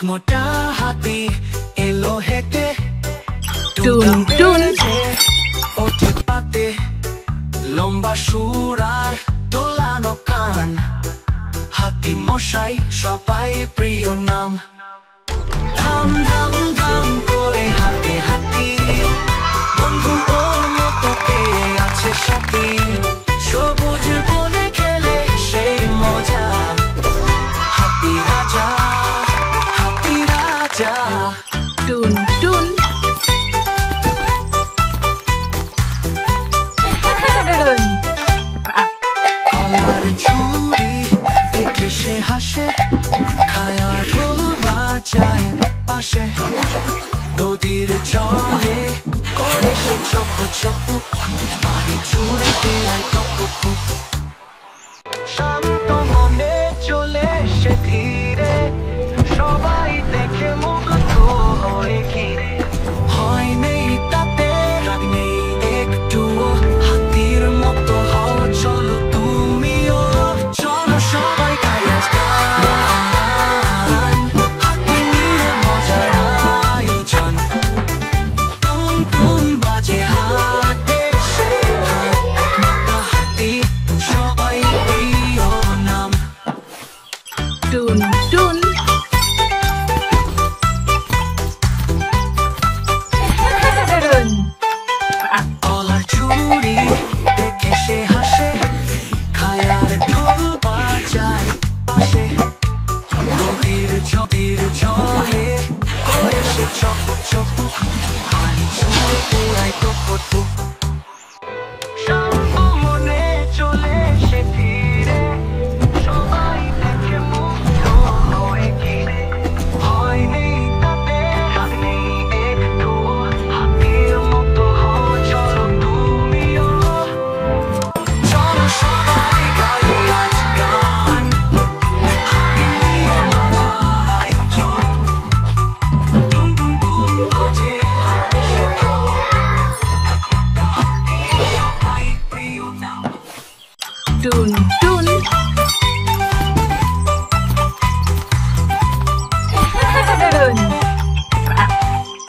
মোটা হাতি এলো হেঁটে, টুন টুন ওঠে পাতে, লম্বা সুর আর দোলানো কান, হাতি মশাই সবাই প্রিয় নাম। ধাম ধাম ধাম করে হাতে হাতি, বন্ধু ওর মতো পেয়ে আছে সাথী, সবুজ বনে খেলে সেই মজা, হাতি রাজা, হাতি রাজা। টুন টুন আমার চুড়ি দেখে সে হাসে, খায় আর ঢোল বাজায় পাশে, নদীর জলে করে সে চপ চপ